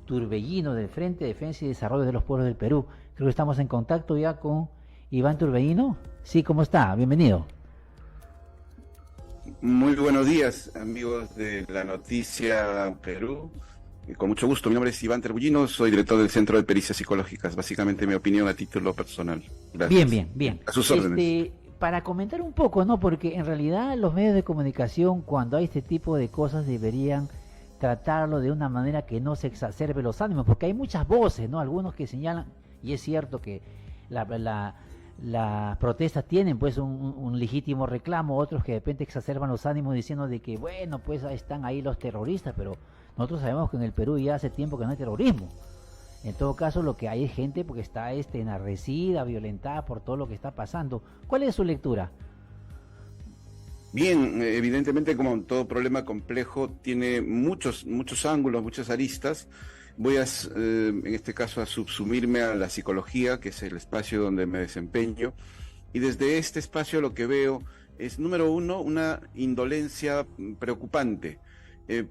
Turbellino del Frente de Defensa y Desarrollo de los Pueblos del Perú. Creo que estamos en contacto ya con Iván Turbellino. Sí, ¿cómo está? Bienvenido. Muy buenos días, amigos de La Noticia Perú. Con mucho gusto, mi nombre es Iván Turbellino, soy director del Centro de Pericias Psicológicas. Básicamente mi opinión a título personal. Gracias. Bien. A sus órdenes. Para comentar un poco, ¿no? Porque en realidad los medios de comunicación, cuando hay este tipo de cosas, deberían tratarlo de una manera que no se exacerbe los ánimos, porque hay muchas voces, ¿no? Algunos que señalan, y es cierto que las protestas tienen pues un legítimo reclamo, otros que de repente exacerban los ánimos diciendo de que bueno, pues están ahí los terroristas, pero nosotros sabemos que en el Perú ya hace tiempo que no hay terrorismo. En todo caso, lo que hay es gente porque está enardecida, violentada por todo lo que está pasando. ¿Cuál es su lectura? Bien, evidentemente, como todo problema complejo, tiene muchos ángulos, muchas aristas. Voy en este caso, a subsumirme a la psicología, que es el espacio donde me desempeño. Y desde este espacio lo que veo es, número uno, una indolencia preocupante,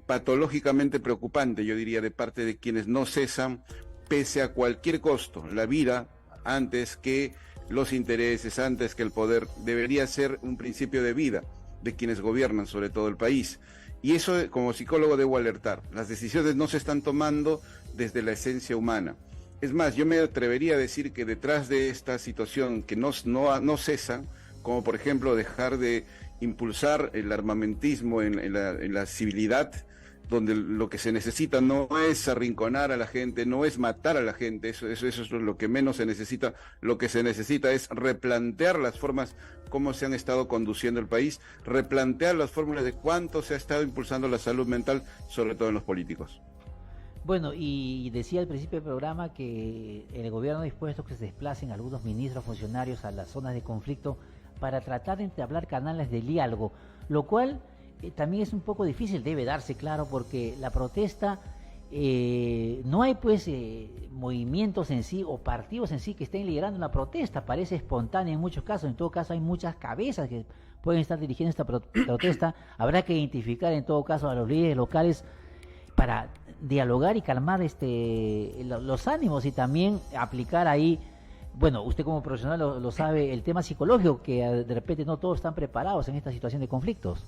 patológicamente preocupante, yo diría, de parte de quienes no cesan, pese a cualquier costo. La vida, antes que los intereses, antes que el poder, debería ser un principio de vida de quienes gobiernan sobre todo el país. Y eso, como psicólogo, debo alertar. Las decisiones no se están tomando desde la esencia humana. Es más, yo me atrevería a decir que detrás de esta situación que no cesan, como por ejemplo dejar de impulsar el armamentismo en la civilidad, donde lo que se necesita no es arrinconar a la gente, no es matar a la gente, eso es lo que menos se necesita. Lo que se necesita es replantear las formas como se han estado conduciendo el país, replantear las fórmulas de cuánto se ha estado impulsando la salud mental, sobre todo en los políticos. Bueno, y decía al principio del programa que el gobierno ha dispuesto que se desplacen algunos ministros funcionarios a las zonas de conflicto para tratar de entablar canales de diálogo, lo cual también es un poco difícil, debe darse, claro, porque la protesta, no hay pues movimientos en sí o partidos en sí que estén liderando la protesta, parece espontánea en muchos casos. En todo caso hay muchas cabezas que pueden estar dirigiendo esta protesta. Habrá que identificar en todo caso a los líderes locales para dialogar y calmar los ánimos, y también aplicar ahí, bueno, usted como profesional lo sabe, el tema psicológico, que de repente no todos están preparados en esta situación de conflictos.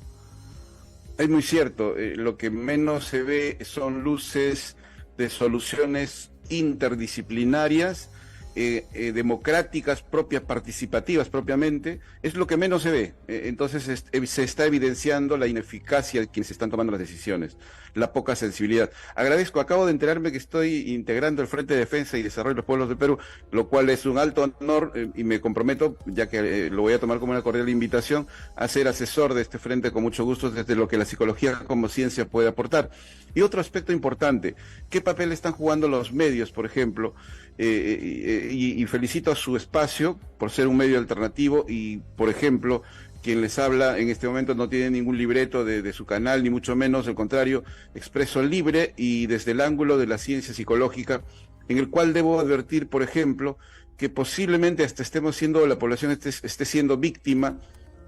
Es muy cierto, lo que menos se ve son luces de soluciones interdisciplinarias, democráticas, propias, participativas propiamente, es lo que menos se ve. Entonces se está evidenciando la ineficacia de quienes están tomando las decisiones, la poca sensibilidad. Acabo de enterarme que estoy integrando el Frente de Defensa y Desarrollo de los Pueblos del Perú, lo cual es un alto honor, y me comprometo, ya que lo voy a tomar como una cordial invitación, a ser asesor de este frente con mucho gusto desde lo que la psicología como ciencia puede aportar. Y otro aspecto importante, ¿qué papel están jugando los medios, por ejemplo? Y felicito a su espacio por ser un medio alternativo y, por ejemplo, quien les habla en este momento no tiene ningún libreto de su canal, ni mucho menos, al contrario, expreso libre y desde el ángulo de la ciencia psicológica, en el cual debo advertir, por ejemplo, que posiblemente hasta la población esté siendo víctima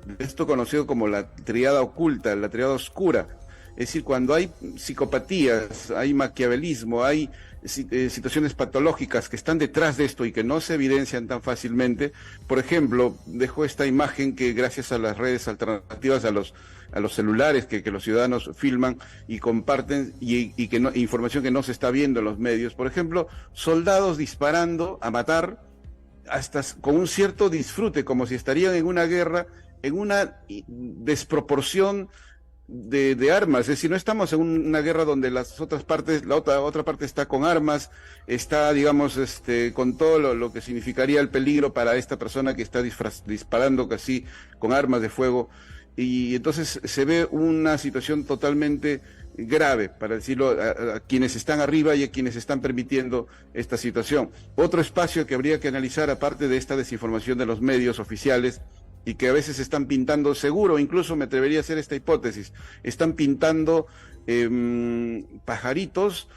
de esto conocido como la triada oculta, la triada oscura. Es decir, cuando hay psicopatías, hay maquiavelismo, hay situaciones patológicas que están detrás de esto y que no se evidencian tan fácilmente. Por ejemplo, dejo esta imagen que gracias a las redes alternativas, a los celulares que los ciudadanos filman y comparten, y que información que no se está viendo en los medios. Por ejemplo, soldados disparando a matar hasta con un cierto disfrute, como si estarían en una guerra, en una desproporción de armas. Es decir, no estamos en una guerra donde las otras partes, la otra parte está con armas, está, digamos, con todo lo que significaría el peligro para esta persona que está disparando casi con armas de fuego, y entonces se ve una situación totalmente grave, para decirlo, a quienes están arriba y a quienes están permitiendo esta situación. Otro espacio que habría que analizar, aparte de esta desinformación de los medios oficiales, y que a veces están pintando, seguro, incluso me atrevería a hacer esta hipótesis, están pintando pajaritos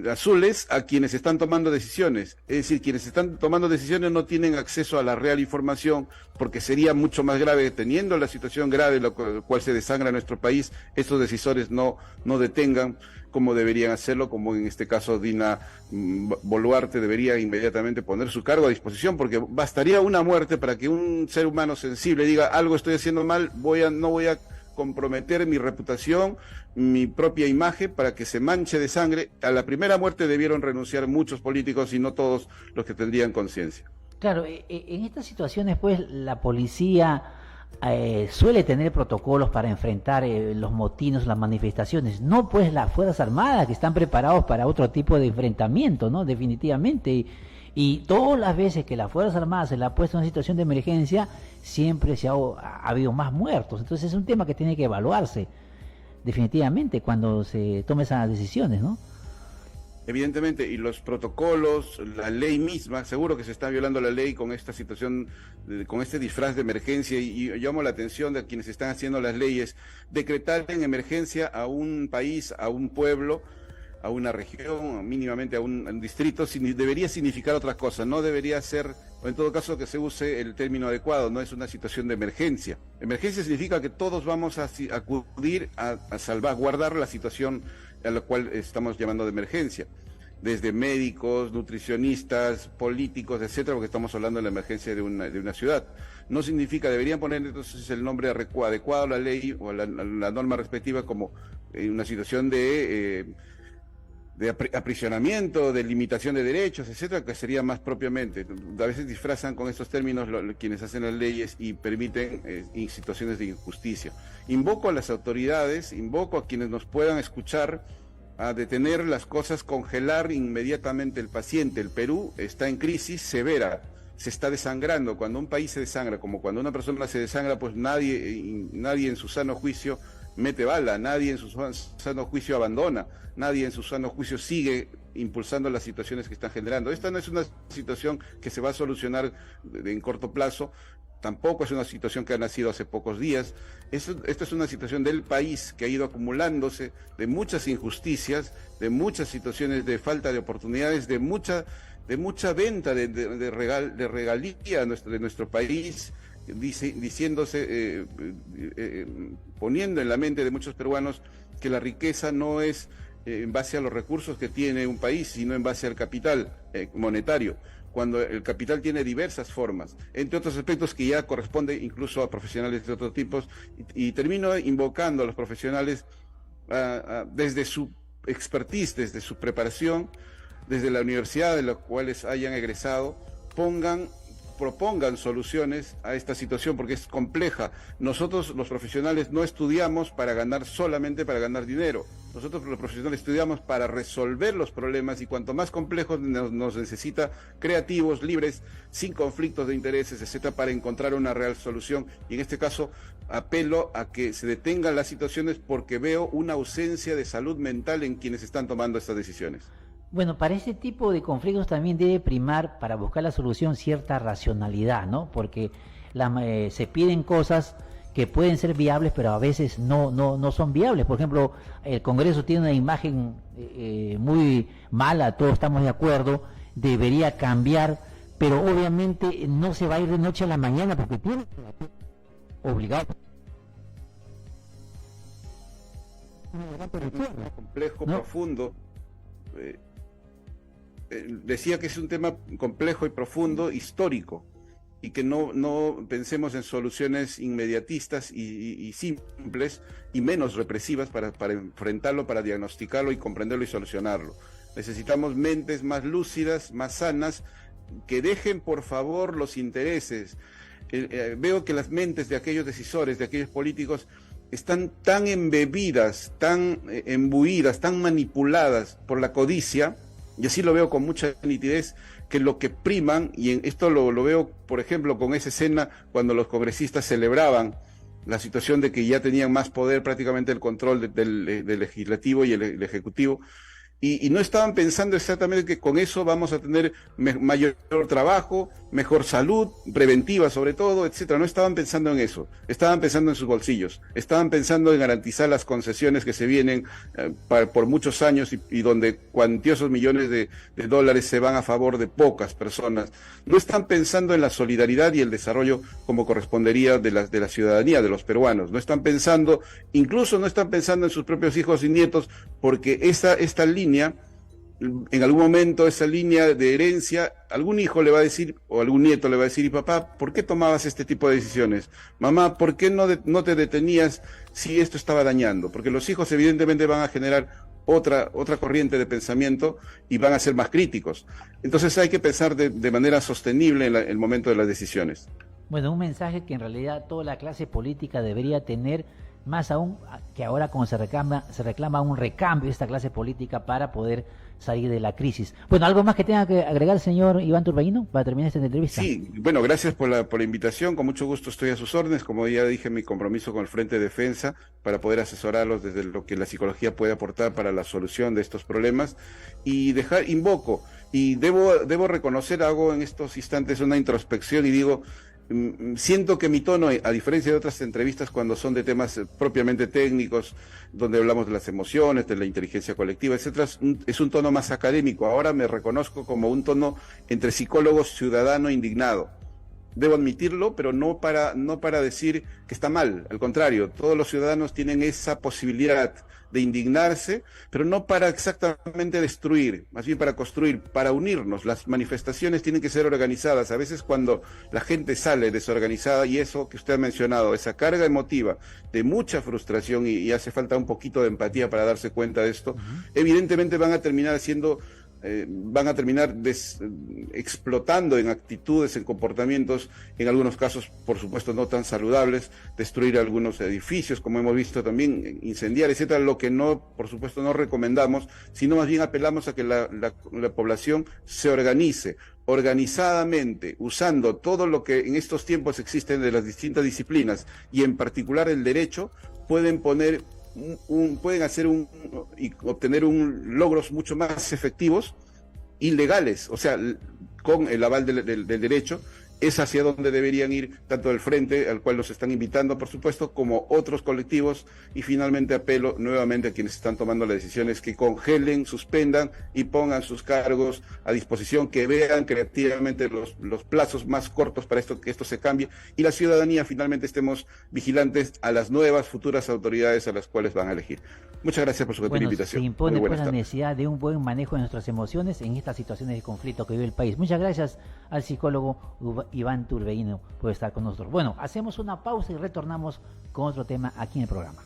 azules a quienes están tomando decisiones. Es decir, quienes están tomando decisiones no tienen acceso a la real información, porque sería mucho más grave, teniendo la situación grave, la cual se desangra nuestro país, estos decisores no detengan cómo deberían hacerlo, como en este caso Dina Boluarte debería inmediatamente poner su cargo a disposición, porque bastaría una muerte para que un ser humano sensible diga algo estoy haciendo mal, no voy a comprometer mi reputación, mi propia imagen para que se manche de sangre. A la primera muerte debieron renunciar muchos políticos y no todos los que tendrían conciencia. Claro, en estas situaciones pues la policía suele tener protocolos para enfrentar los motines, las manifestaciones, no pues las Fuerzas Armadas que están preparados para otro tipo de enfrentamiento, ¿no? Definitivamente. Y todas las veces que las Fuerzas Armadas se la ha puesto en una situación de emergencia, siempre ha habido más muertos. Entonces es un tema que tiene que evaluarse definitivamente cuando se tomen esas decisiones, ¿no? Evidentemente, y los protocolos, la ley misma, seguro que se está violando la ley con esta situación, con este disfraz de emergencia, y llamo la atención de quienes están haciendo las leyes, decretar en emergencia a un país, a un pueblo, a una región, mínimamente a un distrito, debería significar otras cosas, no debería ser, o en todo caso que se use el término adecuado, no es una situación de emergencia. Emergencia significa que todos vamos a acudir a salvaguardar la situación a la cual estamos llamando de emergencia, desde médicos, nutricionistas, políticos, etcétera, porque estamos hablando de la emergencia de una ciudad. No significa, deberían poner entonces el nombre adecuado a la ley o a la norma respectiva como una situación de aprisionamiento, de limitación de derechos, etcétera, que sería más propiamente. A veces disfrazan con estos términos quienes hacen las leyes y permiten situaciones de injusticia. Invoco a las autoridades, invoco a quienes nos puedan escuchar a detener las cosas, congelar inmediatamente el paciente. El Perú está en crisis severa, se está desangrando. Cuando un país se desangra, como cuando una persona se desangra, pues nadie en su sano juicio mete bala, nadie en su sano juicio abandona, nadie en su sano juicio sigue impulsando las situaciones que están generando. Esta no es una situación que se va a solucionar en corto plazo, tampoco es una situación que ha nacido hace pocos días. Esta es una situación del país que ha ido acumulándose de muchas injusticias, de muchas situaciones de falta de oportunidades, de mucha venta de regalía de nuestro país, diciéndose, poniendo en la mente de muchos peruanos que la riqueza no es en base a los recursos que tiene un país, sino en base al capital monetario, cuando el capital tiene diversas formas, entre otros aspectos que ya corresponde incluso a profesionales de otros tipos, y termino invocando a los profesionales desde su expertise, desde su preparación, desde la universidad de las cuales hayan egresado, propongan soluciones a esta situación, porque es compleja. Nosotros los profesionales no estudiamos solamente para ganar dinero. Nosotros los profesionales estudiamos para resolver los problemas, y cuanto más complejos nos necesita creativos, libres, sin conflictos de intereses, etcétera, para encontrar una real solución. Y en este caso apelo a que se detengan las situaciones, porque veo una ausencia de salud mental en quienes están tomando estas decisiones. Bueno, para este tipo de conflictos también debe primar, para buscar la solución, cierta racionalidad, ¿no? Porque se piden cosas que pueden ser viables, pero a veces no son viables. Por ejemplo, el Congreso tiene una imagen muy mala, todos estamos de acuerdo, debería cambiar, pero obviamente no se va a ir de noche a la mañana porque tiene obligado. Complejo, ¿no? Profundo. Decía que es un tema complejo y profundo, histórico, y que no pensemos en soluciones inmediatistas y simples y menos represivas para enfrentarlo, para diagnosticarlo y comprenderlo y solucionarlo. Necesitamos mentes más lúcidas, más sanas, que dejen por favor los intereses. Veo que las mentes de aquellos decisores, de aquellos políticos, están tan embebidas, tan embuidas, tan manipuladas por la codicia, y así lo veo con mucha nitidez, que lo que priman, y esto lo veo, por ejemplo, con esa escena cuando los congresistas celebraban la situación de que ya tenían más poder, prácticamente el control del legislativo y el ejecutivo, y no estaban pensando exactamente que con eso vamos a tener mayor trabajo, mejor salud, preventiva sobre todo, etcétera. No estaban pensando en eso, estaban pensando en sus bolsillos, estaban pensando en garantizar las concesiones que se vienen por muchos años y donde cuantiosos millones de dólares se van a favor de pocas personas. No están pensando en la solidaridad y el desarrollo como correspondería de la ciudadanía, de los peruanos. No están pensando, incluso no están pensando en sus propios hijos y nietos, porque esta línea, en algún momento esa línea de herencia, algún hijo le va a decir, o algún nieto le va a decir, y papá, ¿por qué tomabas este tipo de decisiones? Mamá, ¿por qué no te detenías si esto estaba dañando? Porque los hijos evidentemente van a generar otra corriente de pensamiento y van a ser más críticos. Entonces hay que pensar de manera sostenible en el momento de las decisiones. Bueno, un mensaje que en realidad toda la clase política debería tener, más aún que ahora como se reclama un recambio de esta clase política para poder salir de la crisis. Bueno, ¿algo más que tenga que agregar, señor Iván Turbaino, para terminar esta entrevista? Sí, bueno, gracias por la invitación, con mucho gusto estoy a sus órdenes, como ya dije, mi compromiso con el Frente de Defensa para poder asesorarlos desde lo que la psicología puede aportar para la solución de estos problemas, y invoco, y debo reconocer, hago en estos instantes una introspección y digo, siento que mi tono, a diferencia de otras entrevistas cuando son de temas propiamente técnicos, donde hablamos de las emociones, de la inteligencia colectiva, etcétera, es un tono más académico. Ahora me reconozco como un tono entre psicólogo, ciudadano, indignado. Debo admitirlo, pero no para decir que está mal. Al contrario, todos los ciudadanos tienen esa posibilidad de indignarse, pero no para exactamente destruir, más bien para construir, para unirnos. Las manifestaciones tienen que ser organizadas. A veces cuando la gente sale desorganizada, y eso que usted ha mencionado, esa carga emotiva de mucha frustración y hace falta un poquito de empatía para darse cuenta de esto, evidentemente van a terminar explotando en actitudes, en comportamientos, en algunos casos, por supuesto, no tan saludables, destruir algunos edificios, como hemos visto también, incendiar, etcétera, lo que no, por supuesto, no recomendamos, sino más bien apelamos a que la población se organice organizadamente, usando todo lo que en estos tiempos existen de las distintas disciplinas, y en particular el derecho, pueden hacer y obtener logros mucho más efectivos y legales, o sea, con el aval del derecho. Es hacia donde deberían ir tanto el Frente, al cual los están invitando, por supuesto, como otros colectivos, y finalmente apelo nuevamente a quienes están tomando las decisiones que congelen, suspendan y pongan sus cargos a disposición, que vean creativamente los plazos más cortos para que esto se cambie, y la ciudadanía finalmente estemos vigilantes a las nuevas futuras autoridades a las cuales van a elegir. Muchas gracias por su invitación. Se impone pues la necesidad de un buen manejo de nuestras emociones en estas situaciones de conflicto que vive el país. Muchas gracias al psicólogo Iván Turbaino por estar con nosotros. Bueno, hacemos una pausa y retornamos con otro tema aquí en el programa.